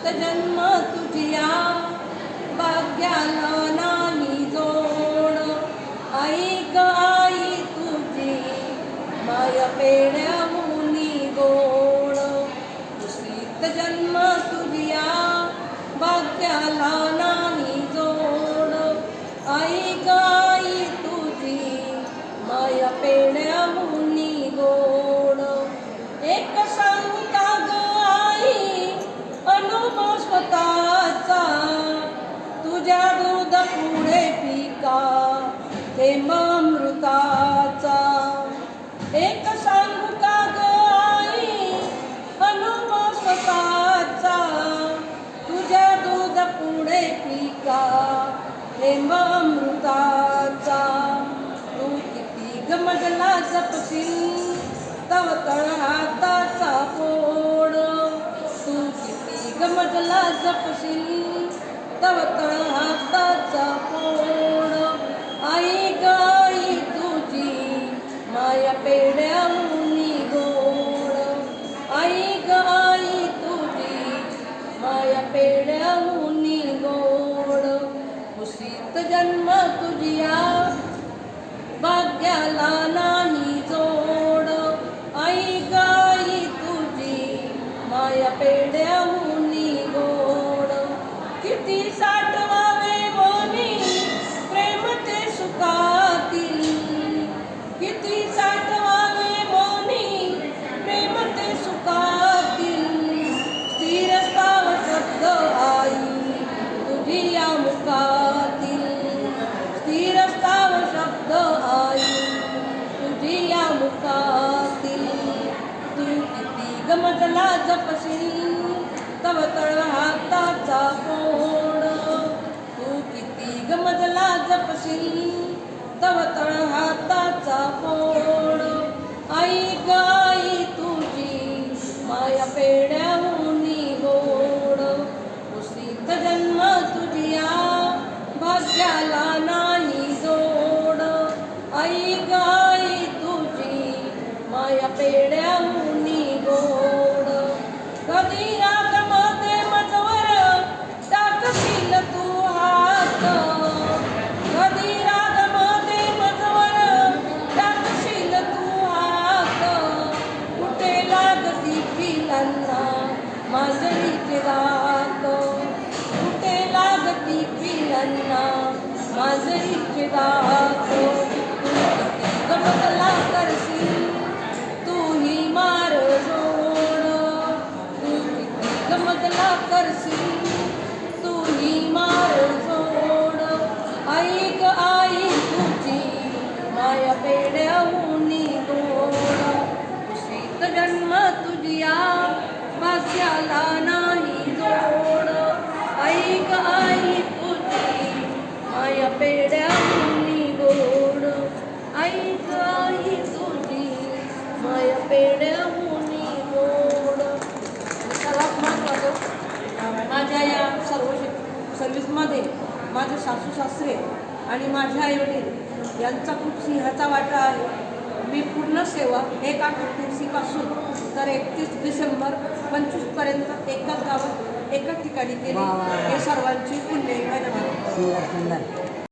जन्म तुझिया भाग्याला नाही जोड. आई ग आई तुझी माया पेड्याहुनी गोड. कुशीत जन्म तुझिया भाग्याला नाही जोड. आई ग आई तुझी माया पेड्याहुनी गोड. एक सांगू का ग आई अनुभव स्वतःचा, तुझ्या दूध पुढे पिका थेंब अमृताचा. एक सांगू का ग आई अनुभव स्वतःचा, तुझ्या दूध पुढे पिका थेंब अमृताचा. तू किती गमजला जपशील तव तळ हाताचा फोड. तू किती गमजला जपशील तव तळ हाताचा फोड. आई ग आई तुझी माया पेड्याहुनी गोड. आई ग आई तुझी माया पेड्याहुनी गोड. कुशीत जन्म तुझिया भाग्याला नाही जोड. आई ग आई तुझी माया पेड्याहुनी गोड. किती साठवावे मोनी प्रेम ते सुखातील. किती साठवावे मोनी प्रेम ते सुखातील. स्थिरस्ताव शब्द आई तुझी या मुखातील. स्थिरस्ताव शब्द आई तुझी या मुखातील. तू किती गमजला जपशील तव तळ हाताचा फोड. तू किती गमजला जपशील तव तळ हाताचा फोड. आई ग आई तुझी माया पेड्याहुनी गोड. कुशीत जन्म तुझिया भाग्याला नाही जोड. आई ग आई तुझी माया पेड्याहुनी गोड. कधी रागमध्ये मजवर टाकशील तू हात. कधी रागमध्ये मजवर टाकशील तू हात. कुठे लागती पिलांना मांजरीचे दात. कुठे लागती पिलांना मांजरीचे दात. गमतला करशील तूही मार जोड. तू किती गमतला करशील तूही मार जोड. आई ग आई तुझी माया पेड्याहुनी गोड. कुशीत जन्म तुझिया भाग्याला नाही जोड. आई ग आई तुझी माया पेड्याहुनी गोड. आई ग आई तुझी माया पेड्याहुनी गोड. सर्वात महत्त्वाचं, माझ्या या सर्व्हिसमध्ये माझे सासू सासरे आणि माझे आईवडील यांचा खूप सिंहाचा वाटा आहे. मी पूर्ण सेवा 1 ऑक्टोबरपासून तर 31 डिसेंबर 25पर्यंत एकाच गावात एकाच ठिकाणी केली. हे सर्वांची पुण्य आहे.